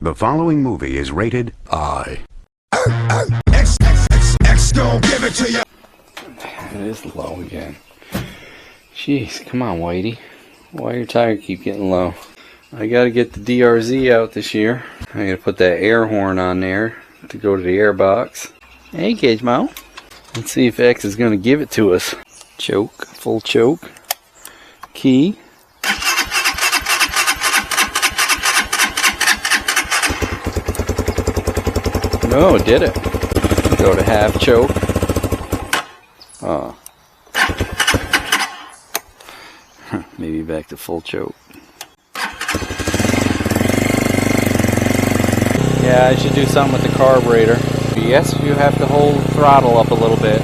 The following movie is rated I. X gon' give it to you. It is low again. Jeez, come on, Whitey. Why your tire keep getting low? I gotta get the DRZ out this year. I gotta put that air horn on there to go to the air box. Hey, Gizmo. Let's see if X is gonna give it to us. Choke, full choke. Key. No, it did it. Go to half choke. Oh. Maybe back to full choke. Yeah, I should do something with the carburetor. Yes, you have to hold throttle up a little bit.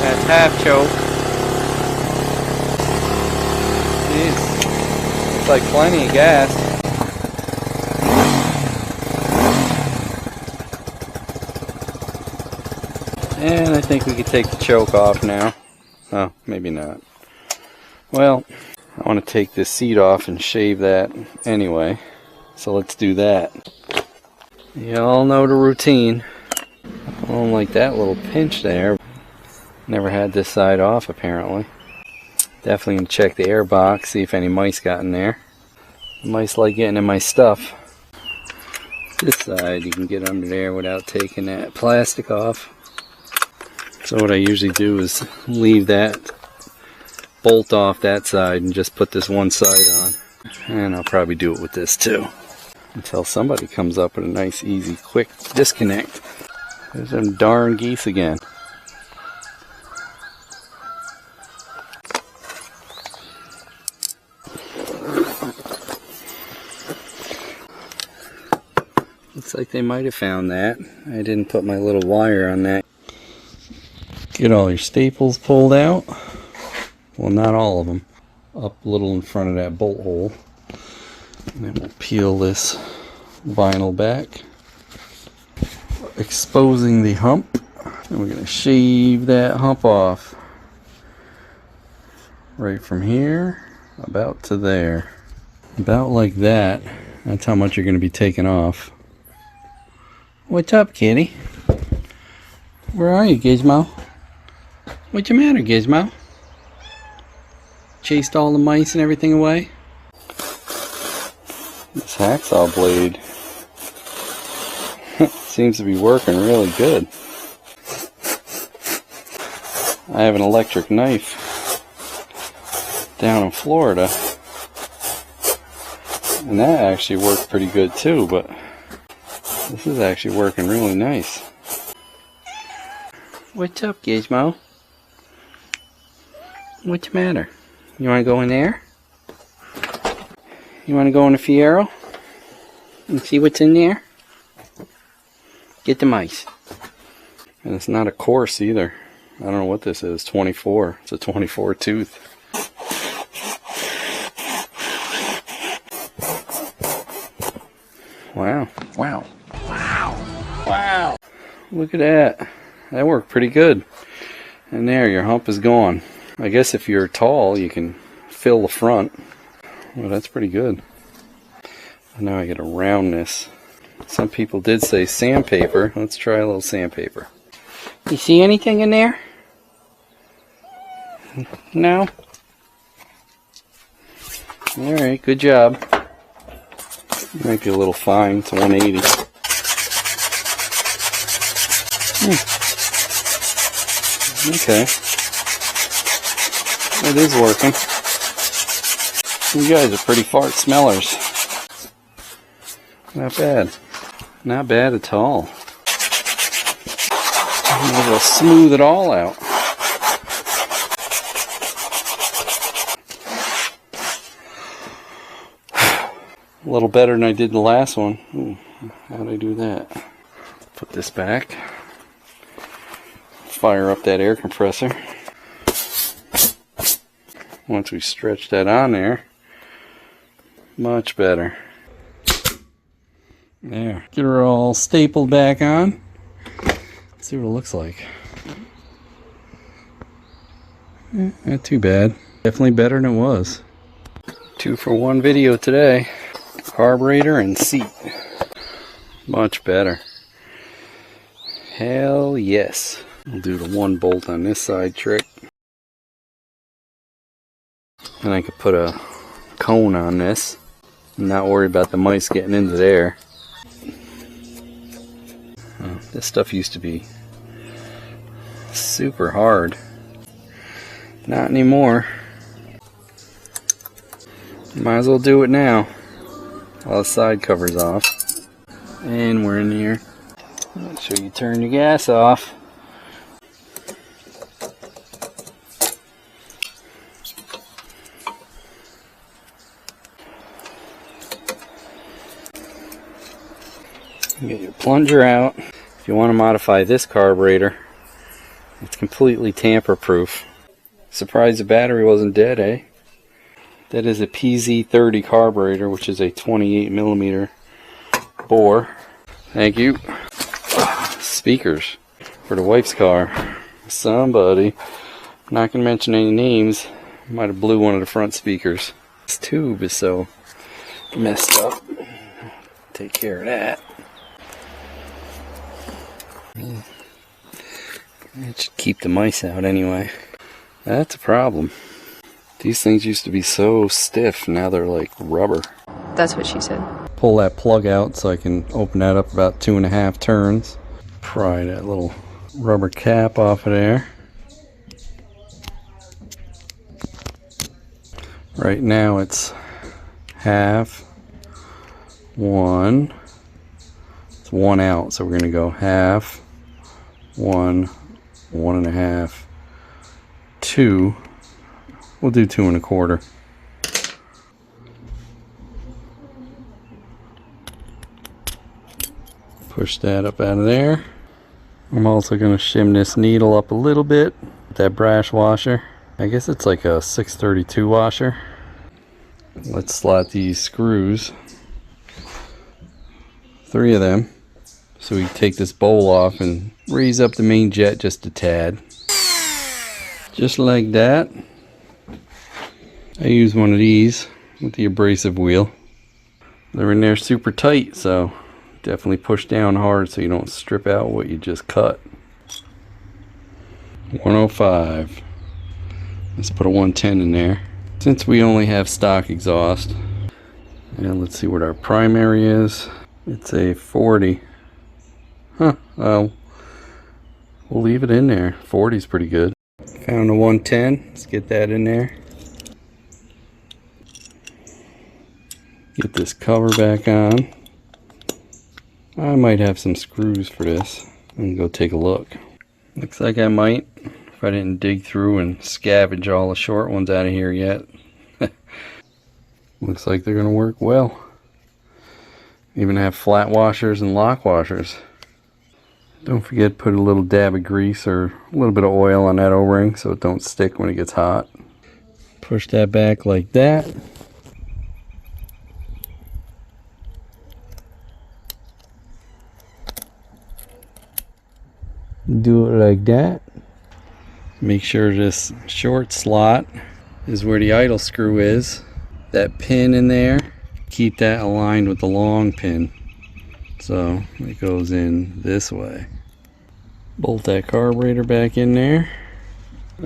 That's half choke. Jeez. It's like plenty of gas. And I think we could take the choke off now. Oh, maybe not. Well, I want to take this seat off and shave that anyway. So let's do that. You all know the routine. I don't like that little pinch there. Never had this side off apparently. Definitely gonna check the air box, see if any mice got in there. Mice like getting in my stuff. This side you can get under there without taking that plastic off. So what I usually do is leave that bolt off that side and just put this one side on. And I'll probably do it with this too. Until somebody comes up with a nice, easy, quick disconnect. There's them darn geese again. Looks like they might have found that. I didn't put my little wire on that. Get all your staples pulled out. Well, not all of them. Up a little in front of that bolt hole. And then we'll peel this vinyl back, exposing the hump. And we're going to shave that hump off. Right from here, about to there. About like that. That's how much you're going to be taking off. What's up, kitty? Where are you, Gizmo? What's the matter, Gizmo? Chased all the mice and everything away? This hacksaw blade seems to be working really good. I have an electric knife down in Florida, and that actually worked pretty good too, but this is actually working really nice. What's up, Gizmo? What's the matter? You want to go in there? You want to go in the Fiero? And see what's in there? Get the mice. And it's not a coarse either. I don't know what this is. 24. It's a 24 tooth. Wow. Wow. Wow. Wow. Look at that. That worked pretty good. And there, your hump is gone. I guess if you're tall, you can fill the front. Well, that's pretty good. Now I gotta round this. Some people did say sandpaper. Let's try a little sandpaper. You see anything in there? No? Alright, good job. Might be a little fine. It's 180. Okay. It is working. You guys are pretty fart smellers. Not bad. Not bad at all. Might as well smooth it all out. A little better than I did the last one. Ooh, how did I do that? Put this back. Fire up that air compressor. Once we stretch that on there, much better. There. Get her all stapled back on. Let's see what it looks like. Not too bad. Definitely better than it was. 2-for-1 video today. Carburetor and seat. Much better. Hell yes. I'll do the 1 bolt on this side trick. And I could put a cone on this. And not worry about the mice getting into there. This stuff used to be super hard. Not anymore. Might as well do it now while the side cover's off. And we're in here. Make sure you turn your gas off. Get your plunger out. If you want to modify this carburetor, it's completely tamper proof. Surprised the battery wasn't dead, eh? That is a PZ30 carburetor, which is a 28mm bore. Thank you. Speakers for the wife's car. Somebody, I'm not going to mention any names, might have blew one of the front speakers. This tube is so messed up. Take care of that. It should keep the mice out anyway. That's a problem. These things used to be so stiff, now they're like rubber. That's what she said. Pull that plug out so I can open that up about 2.5 turns. Pry that little rubber cap off of there. Right now it's half, 1. It's 1 out, so we're going to go half, 1, 1.5, 2. We'll do 2 1/4. Push that up out of there. I'm also going to shim this needle up a little bit with that brass washer. I guess it's like a 632 washer. Let's slot these screws, 3 of them, so we can take this bowl off and raise up the main jet just a tad. Just like that. I use one of these with the abrasive wheel. They're in there super tight, so definitely push down hard so you don't strip out what you just cut. 105. Let's put a 110 in there. Since we only have stock exhaust, and let's see what our primary is. It's a 40. Huh, we'll leave it in there. 40 is pretty good. Found a 110. Let's get that in there. Get this cover back on. I might have some screws for this. I'm gonna go take a look. Looks like I might, if I didn't dig through and scavenge all the short ones out of here yet. Looks like they're gonna work well. Even have flat washers and lock washers. Don't forget to put a little dab of grease or a little bit of oil on that O-ring so it don't stick when it gets hot. Push that back like that. Do it like that. Make sure this short slot is where the idle screw is. That pin in there, keep that aligned with the long pin. So it goes in this way. Bolt that carburetor back in there.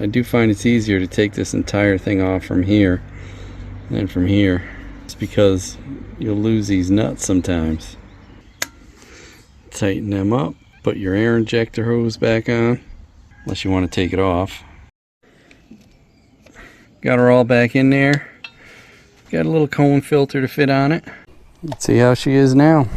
I do find it's easier to take this entire thing off from here than from here. It's because you'll lose these nuts sometimes. Tighten them up. Put your air injector hose back on, unless you want to take it off. Got her all back in there. Got a little cone filter to fit on it. Let's see how she is now.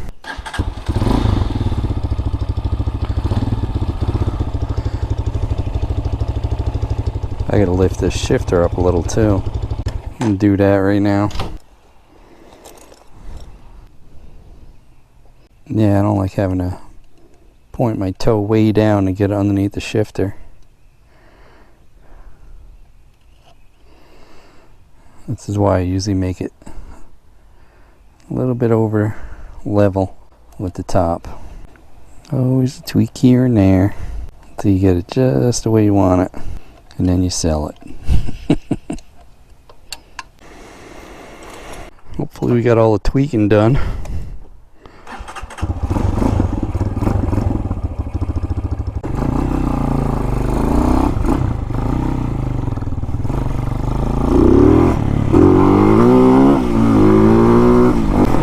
I gotta lift this shifter up a little too. And do that right now. Yeah, I don't like having to point my toe way down to get underneath the shifter. This is why I usually make it a little bit over level with the top. Always a tweak here and there until you get it just the way you want it, and then you sell it. Hopefully we got all the tweaking done.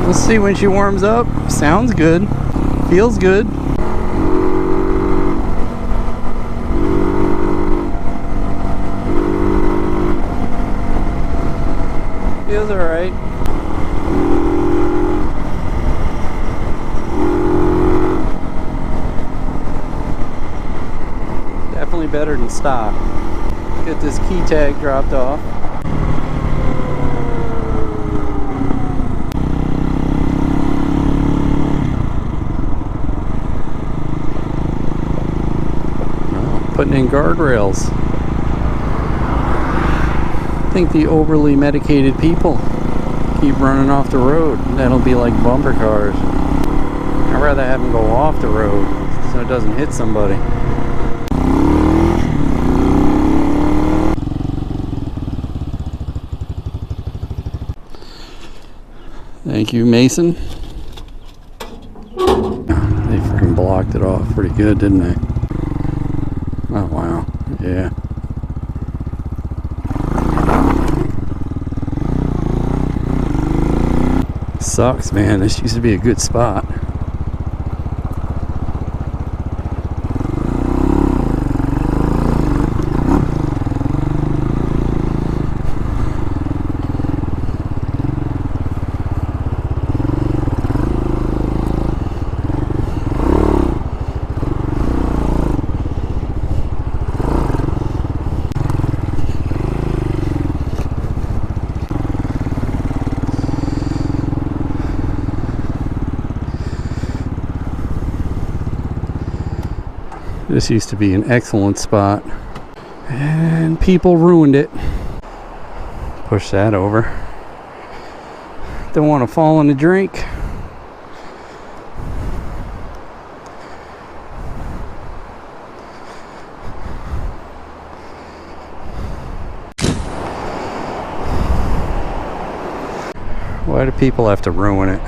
We'll see when she warms up. Sounds good. Feels good. Feels alright. Definitely better than stock. Get this key tag dropped off. Putting in guardrails. I think the overly medicated people keep running off the road. That'll be like bumper cars. I'd rather have them go off the road so it doesn't hit somebody. Thank you, Mason. They freaking blocked it off pretty good, didn't they? Oh wow, yeah. Sucks, man. This used to be a good spot. This used to be an excellent spot, and people ruined it. Push that over. Don't want to fall in the drink. Why do people have to ruin it?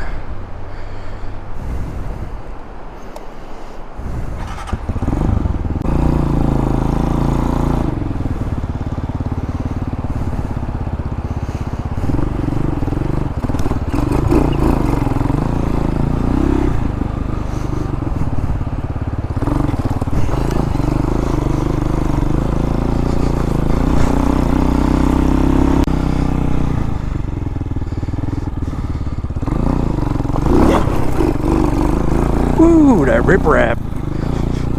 Woo, that rip-rap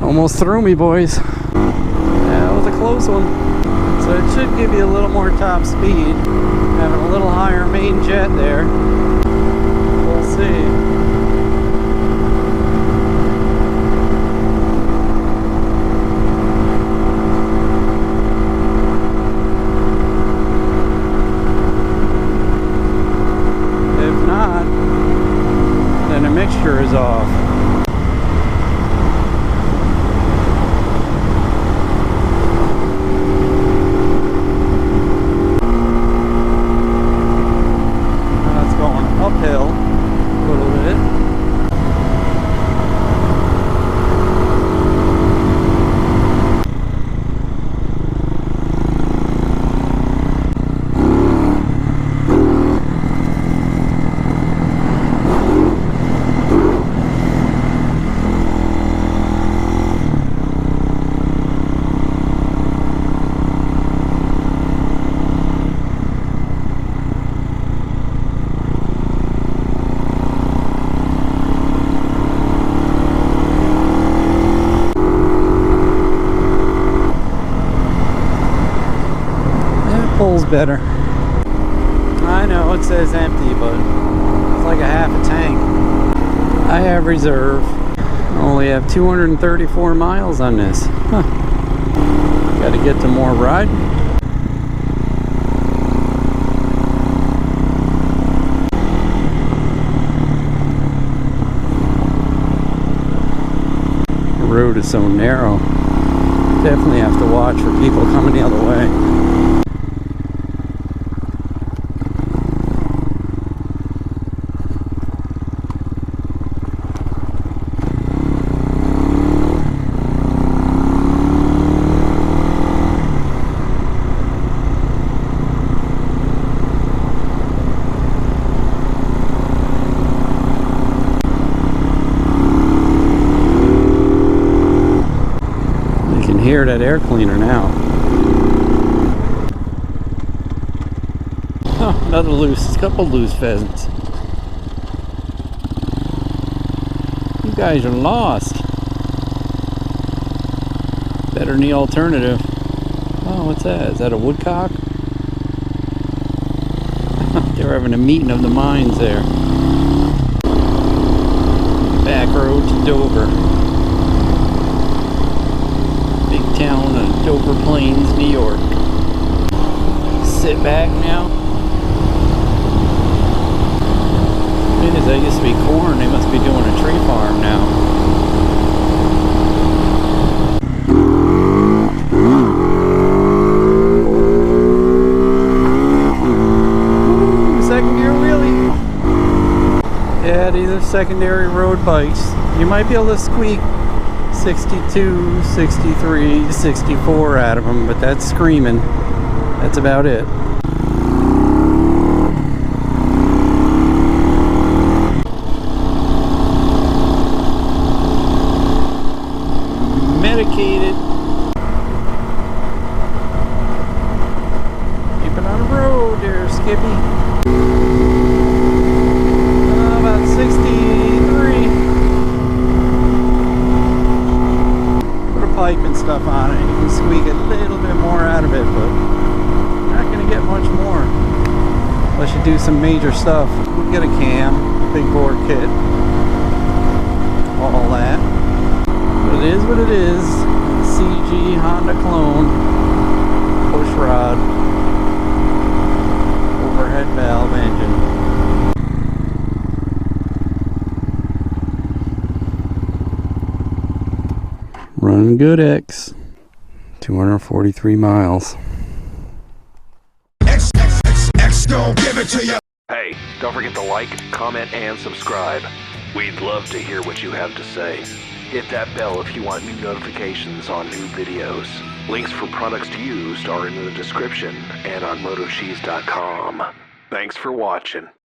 almost threw me, boys. That was a close one. So it should give you a little more top speed, having a little higher main jet there. We'll see. If not, then the mixture is off. Uphill a little bit. Pulls better. I know it says empty, but it's like a half a tank. I have reserve. I only have 234 miles on this. Huh. Got to get to more riding. The road is so narrow. Definitely have to watch for people coming the other way. that air cleaner now. Oh, another loose, couple loose pheasants. You guys are lost. Better than the alternative. Oh, what's that? Is that a woodcock? They're having a meeting of the minds there. Back road to Dover. Big town of Dover Plains, New York. Sit back now. That used to be corn. They must be doing a tree farm now. Ooh, second gear wheelie. Yeah, these are secondary road bikes. You might be able to squeak 62, 63, 64 out of them, but that's screaming. That's about it. Medicated. Keep it on the road there, Skippy. About 63. Put a pipe and stuff on it. You can squeak a little bit more out of it, but you're not going to get much more unless you do some major stuff. We'll get a cam, big bore kit, all that. It is what it is. CG Honda clone, push rod, overhead valve engine. Running good, X. 243 miles. X gon' give it to you. Hey, don't forget to like, comment, and subscribe. We'd love to hear what you have to say. Hit that bell if you want new notifications on new videos. Links for products used are in the description and on MotoCheez.com. Thanks for watching.